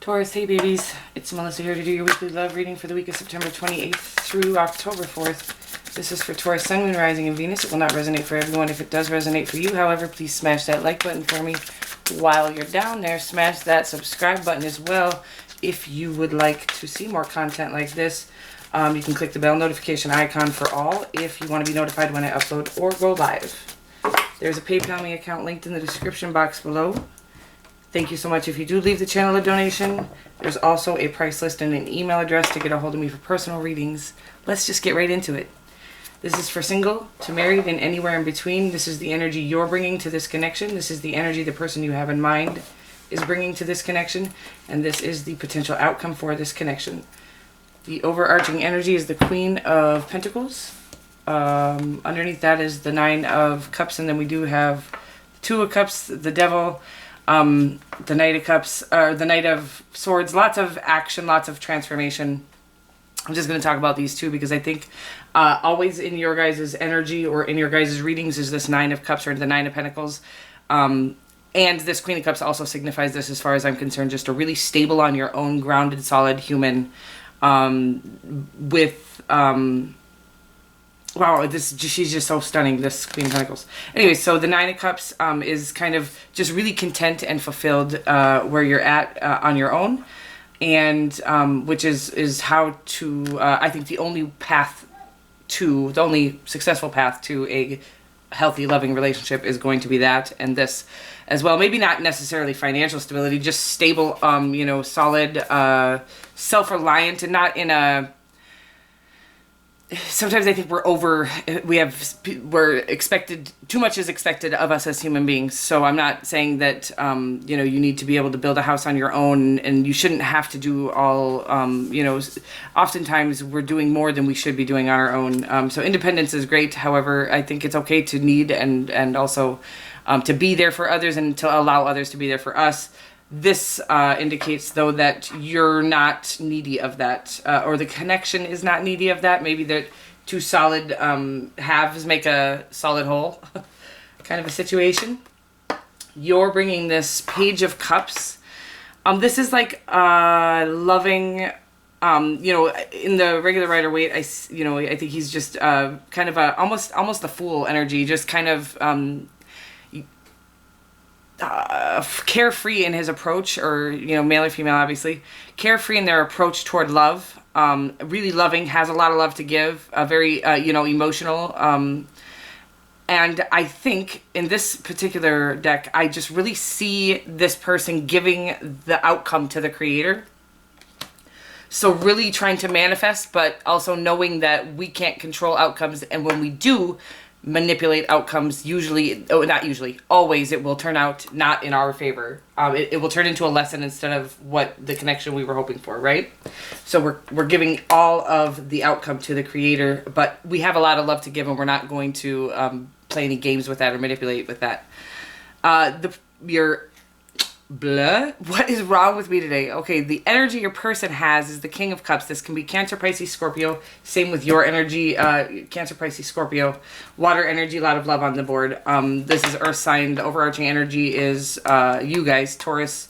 Taurus, hey babies, it's Melissa here to do your weekly love reading for the week of September 28th through October 4th. This is for Taurus, Sun, Moon, Rising, and Venus. It will not resonate for everyone. If it does resonate for you, however, please smash that like button for me. While you're down there, smash that subscribe button as well. If you would like to see more content like this, you can click the bell notification icon for all if you want to be notified when I upload or go live. There's a PayPal me account linked in the description box below. Thank you so much if you do leave the channel a donation. There's also a price list and an email address to get a hold of me for personal readings. Let's just get right into it. This is for single, to married, and anywhere in between. This is the energy you're bringing to this connection. This is the energy the person you have in mind is bringing to this connection. And this is the potential outcome for this connection. The overarching energy is the Queen of Pentacles. Underneath that is the Nine of Cups. And then we do have Two of Cups, the Devil, the Knight of Cups, or the Knight of Swords. Lots of action, lots of transformation. I'm just going to talk about these two because I think always in your guys' energy or in your guys' readings is this Nine of Cups or the Nine of Pentacles. And this Queen of Cups also signifies this, as far as I'm concerned, just a really stable, on your own, grounded, solid human with... wow, she's just so stunning, this Queen of Pentacles. Anyway, so the Nine of Cups is kind of just really content and fulfilled where you're at on your own. And which is how to, I think the only successful path to a healthy, loving relationship is going to be that, and this as well. Maybe not necessarily financial stability, just stable, you know, solid, self-reliant, and not in a... Sometimes I think we're expected, too much is expected of us as human beings. So I'm not saying that, you know, you need to be able to build a house on your own, and you shouldn't have to do all, you know, oftentimes we're doing more than we should be doing on our own. So independence is great. However, I think it's okay to need and also to be there for others and to allow others to be there for us. This indicates, though, that you're not needy of that, or the connection is not needy of that. Maybe that two solid halves make a solid whole kind of a situation. You're bringing this Page of Cups. This is like loving, you know, in the regular Rider-Waite, I think he's just kind of a almost the Fool energy, just kind of... carefree in his approach, or, you know, male or female, obviously. Carefree in their approach toward love. Really loving, has a lot of love to give. Very, you know, emotional. And I think in this particular deck, I just really see this person giving the outcome to the creator. So really trying to manifest, but also knowing that we can't control outcomes. And when we do manipulate outcomes, always it will turn out not in our favor. It will turn into a lesson instead of what the connection we were hoping for, right? So we're giving all of the outcome to the creator, but we have a lot of love to give, and we're not going to play any games with that or manipulate with that. What is wrong with me today? Okay, the energy your person has is the King of Cups. This can be Cancer, Pisces, Scorpio. Same with your energy, Cancer, Pisces, Scorpio. Water energy, a lot of love on the board. This is Earth sign. The overarching energy is you guys, Taurus,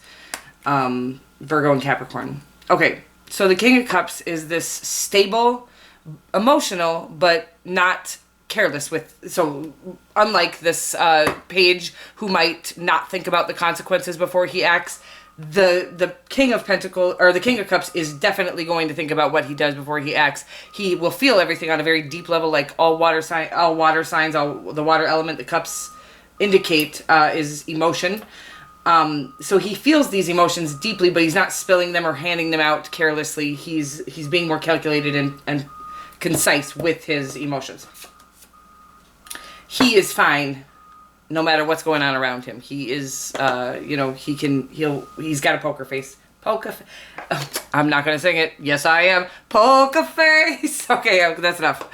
Virgo, and Capricorn. Okay, so the King of Cups is this stable, emotional, but not careless with. So unlike this page who might not think about the consequences before he acts, the King of Pentacles, or the King of Cups, is definitely going to think about what he does before he acts. He will feel everything on a very deep level, like all water signs, the water element the cups indicate is emotion. So he feels these emotions deeply, but he's not spilling them or handing them out carelessly. He's being more calculated and concise with his emotions. He is fine no matter what's going on around him. He is, you know, he's got a poker face. I'm not going to sing it. Yes, I am. Poker face. Okay, that's enough.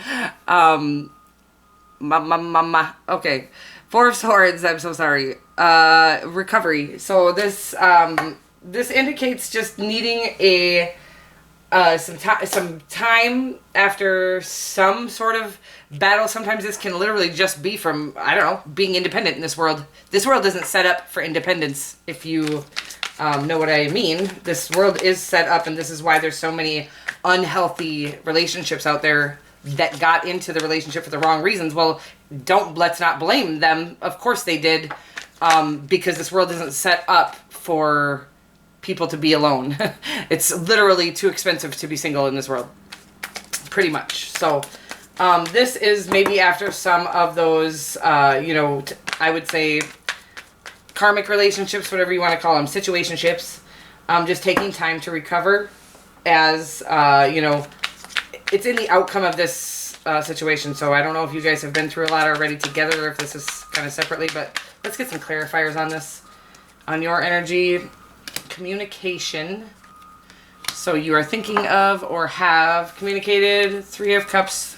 Okay. Four of Swords. I'm so sorry. Recovery. So this indicates just needing some time after some sort of battle. Sometimes this can literally just be from, I don't know, being independent in this world. This world isn't set up for independence if you know what I mean. This world is set up, and this is why there's so many unhealthy relationships out there that got into the relationship for the wrong reasons. Well, let's not blame them. Of course they did, because this world isn't set up for people to be alone. It's literally too expensive to be single in this world, pretty much. So this is maybe after some of those, I would say karmic relationships, whatever you want to call them, situationships, just taking time to recover as, it's in the outcome of this situation. So I don't know if you guys have been through a lot already together, or if this is kind of separately, but let's get some clarifiers on this. On your energy, communication. So you are thinking of or have communicated. 3 of Cups,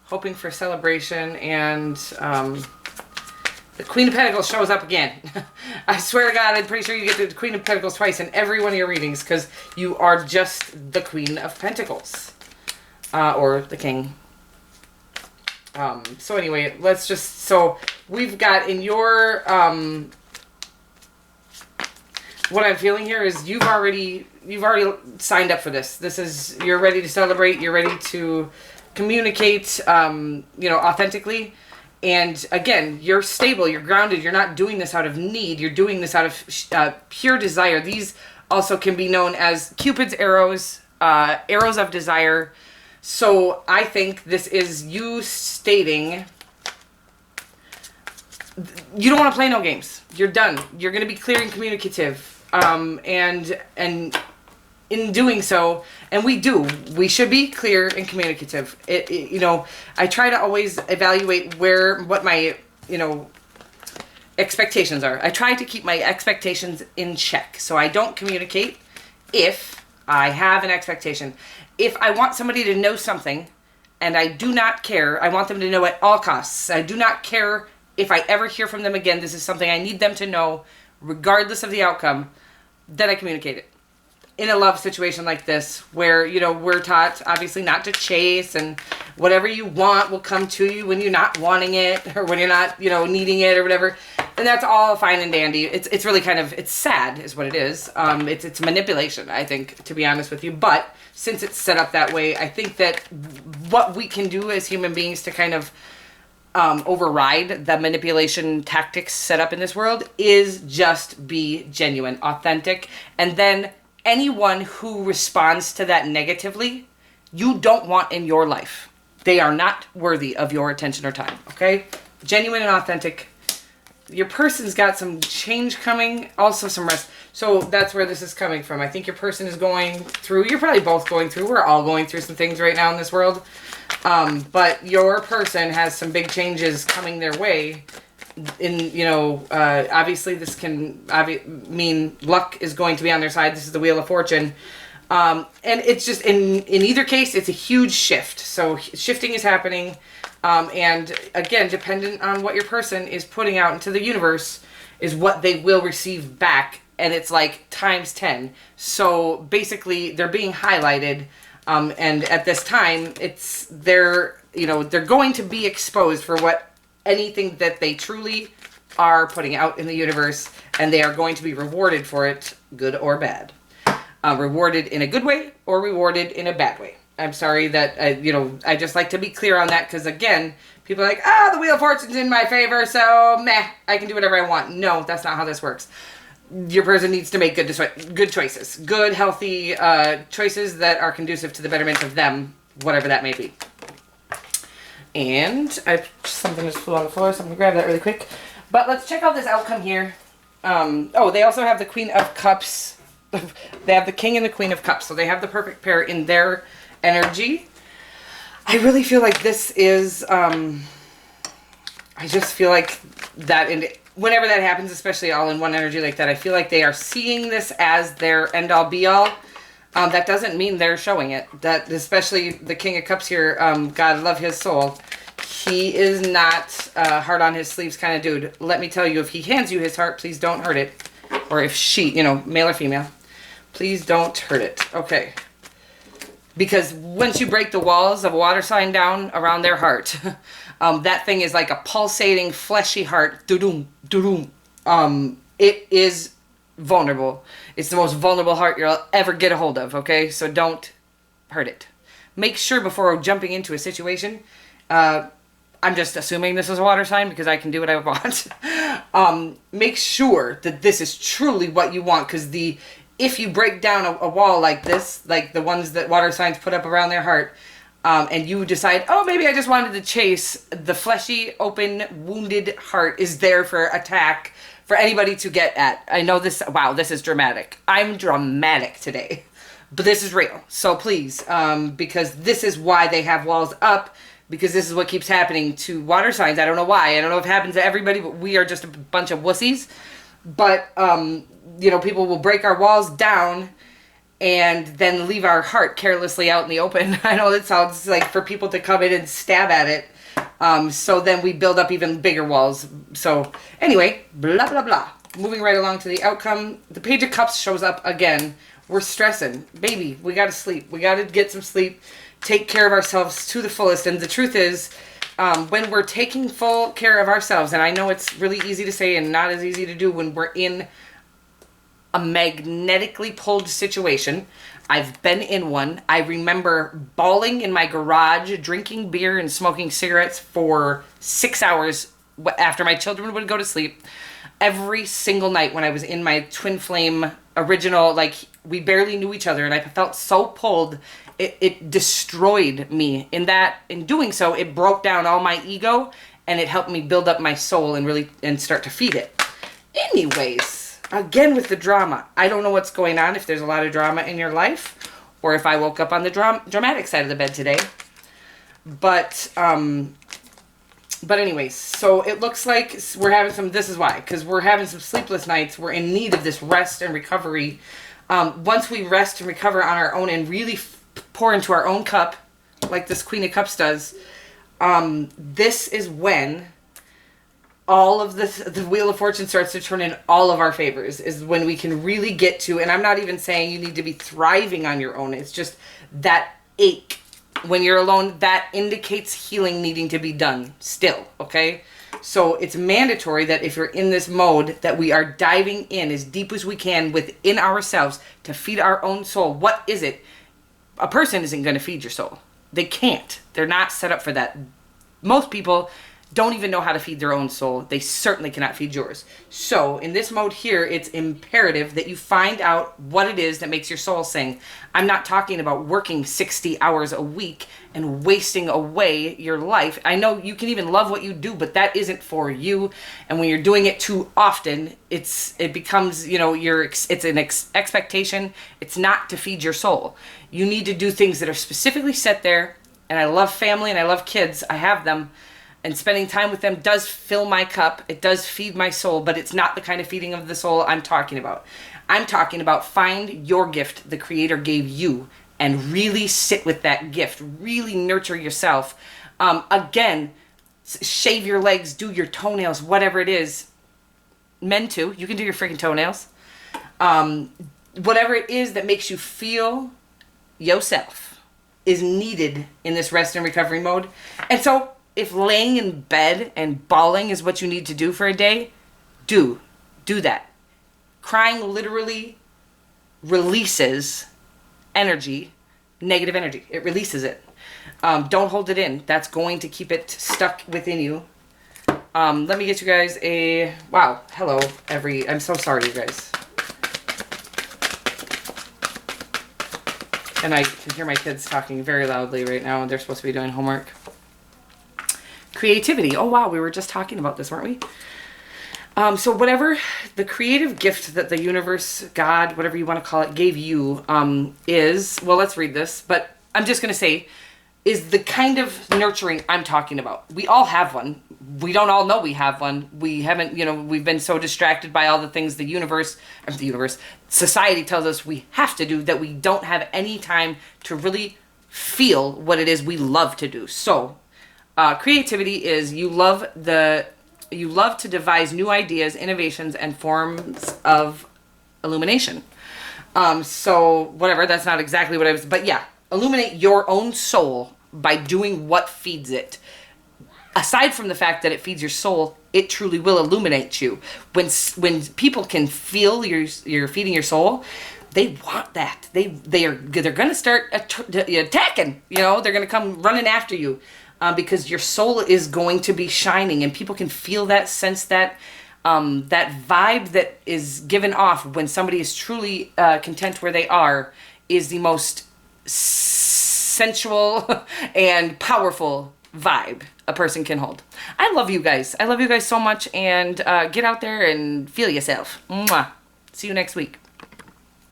hoping for celebration, and the Queen of Pentacles shows up again. I swear to God, I'm pretty sure you get the Queen of Pentacles twice in every one of your readings, because you are just the Queen of Pentacles. Or the King. So anyway, so we've got in your, what I'm feeling here is you've already signed up for this. You're ready to celebrate, you're ready to communicate, authentically. And again, you're stable, you're grounded, you're not doing this out of need, you're doing this out of pure desire. These also can be known as Cupid's arrows, arrows of desire. So I think this is you stating you don't want to play no games. You're done. You're going to be clear and communicative. And in doing so, and we should be clear and communicative. I try to always evaluate what my, expectations are. I try to keep my expectations in check. So I don't communicate if I have an expectation. If I want somebody to know something and I do not care, I want them to know at all costs. I do not care if I ever hear from them again. This is something I need them to know regardless of the outcome. Then I communicate it. In a love situation like this, where, we're taught obviously not to chase, and whatever you want will come to you when you're not wanting it, or when you're not, needing it or whatever. And that's all fine and dandy. It's really it's sad is what it is. It's manipulation, I think, to be honest with you. But since it's set up that way, I think that what we can do as human beings to kind of override the manipulation tactics set up in this world is just be genuine, authentic, and then anyone who responds to that negatively, you don't want in your life. They are not worthy of your attention or time, okay? Genuine and authentic. Your person's got some change coming, also some rest. So that's where this is coming from. I think your person is going through, you're probably both going through, we're all going through some things right now in this world. But your person has some big changes coming their way. Obviously this can mean luck is going to be on their side. This is the Wheel of Fortune. And it's just, in either case, it's a huge shift. So shifting is happening. And again, dependent on what your person is putting out into the universe is what they will receive back. And it's like times 10. So basically they're being highlighted. And at this time they're going to be exposed for anything that they truly are putting out in the universe, and they are going to be rewarded for it, good or bad. Rewarded in a good way or rewarded in a bad way. I'm sorry that, I just like to be clear on that, because again, people are like, the Wheel of Fortune's in my favor, so meh, I can do whatever I want. No, that's not how this works. Your person needs to make good choices. Good, healthy choices that are conducive to the betterment of them, whatever that may be. And something just flew on the floor, so I'm going to grab that really quick. But let's check out this outcome here. They also have the Queen of Cups. They have the King and the Queen of Cups. So they have the perfect pair in their energy. I really feel like this is, I just feel like that, whenever that happens, especially all in one energy like that, I feel like they are seeing this as their end-all be-all. That doesn't mean they're showing it. That, especially the King of Cups here, God love his soul. He is not heart on his sleeves kind of dude. Let me tell you, if he hands you his heart, please don't hurt it. Or if she, male or female, please don't hurt it. Okay. Because once you break the walls of a water sign down around their heart, that thing is like a pulsating, fleshy heart. Doo-doom, doo-doom. It is vulnerable. It's the most vulnerable heart you'll ever get a hold of, okay? So don't hurt it. Make sure before jumping into a situation, I'm just assuming this is a water sign because I can do what I want. Make sure that this is truly what you want, because if you break down a wall like this, like the ones that water signs put up around their heart, and you decide, oh, maybe I just wanted to chase, the fleshy, open, wounded heart is there for attack, for anybody to get at. I know this, wow, this is dramatic. I'm dramatic today, but this is real. So please, because this is why they have walls up, because this is what keeps happening to water signs. I don't know why. I don't know if it happens to everybody, but we are just a bunch of wussies. But, you know, people will break our walls down and then leave our heart carelessly out in the open. I know that sounds like for people to come in and stab at it. So then we build up even bigger walls. So anyway, blah, blah, blah. Moving right along to the outcome. The Page of Cups shows up again. We're stressing. Baby, we got to sleep. We got to get some sleep. Take care of ourselves to the fullest. And the truth is, when we're taking full care of ourselves, and I know it's really easy to say and not as easy to do when we're in a magnetically pulled situation. I've been in one. I remember bawling in my garage, drinking beer and smoking cigarettes for 6 hours after my children would go to sleep. Every single night when I was in my twin flame original, like, we barely knew each other, and I felt so pulled. It destroyed me. In doing so, it broke down all my ego, and it helped me build up my soul and start to feed it. Anyways, again with the drama. I don't know what's going on, if there's a lot of drama in your life, or if I woke up on the dramatic side of the bed today. But anyways, so it looks like we're having some, this is why, because we're having some sleepless nights. We're in need of this rest and recovery. Once we rest and recover on our own and really pour into our own cup, like this Queen of Cups does, this is when all of the Wheel of Fortune starts to turn in all of our favors, is when we can really get to, and I'm not even saying you need to be thriving on your own. It's just that ache when you're alone, that indicates healing needing to be done still, okay? So it's mandatory that if you're in this mode, that we are diving in as deep as we can within ourselves to feed our own soul. What is it? A person isn't going to feed your soul. They can't. They're not set up for that. Most people don't even know how to feed their own soul. They certainly cannot feed yours. So in this mode here, it's imperative that you find out what it is that makes your soul sing. I'm not talking about working 60 hours a week and wasting away your life. I know you can even love what you do, but that isn't for you. And when you're doing it too often, it becomes, you know, it's an expectation. It's not to feed your soul. You need to do things that are specifically set there. And I love family and I love kids. I have them. And spending time with them does fill my cup. It does feed my soul, but it's not the kind of feeding of the soul I'm talking about. I'm talking about find your gift the Creator gave you and really sit with that gift. Really nurture yourself. Again, shave your legs, do your toenails, whatever it is. Men too. You can do your freaking toenails. Whatever it is that makes you feel yourself is needed in this rest and recovery mode. And so if laying in bed and bawling is what you need to do for a day, do that. Crying literally releases energy, negative energy. It releases it. Don't hold it in. That's going to keep it stuck within you. Let me get you guys wow, hello, I'm so sorry, you guys. And I can hear my kids talking very loudly right now, and they're supposed to be doing homework. Creativity. Oh, wow. We were just talking about this, weren't we? So whatever the creative gift that the universe, God, whatever you want to call it, gave you is, well, let's read this. But I'm just going to say, is the kind of nurturing I'm talking about. We all have one. We don't all know we have one. We haven't, you know, we've been so distracted by all the things society tells us we have to do, that we don't have any time to really feel what it is we love to do. So creativity is you love to devise new ideas, innovations, and forms of illumination. So whatever, that's not exactly what I was, but yeah, illuminate your own soul by doing what feeds it. aside from the fact that it feeds your soul, it truly will illuminate you. When people can feel you're feeding your soul, they want that. They're going to start attacking. You know, they're going to come running after you because your soul is going to be shining, and people can feel that, sense that. That vibe that is given off when somebody is truly content where they are is the most sensual and powerful vibe a person can hold. I love you guys. I love you guys so much, and get out there and feel yourself. Mwah. See you next week.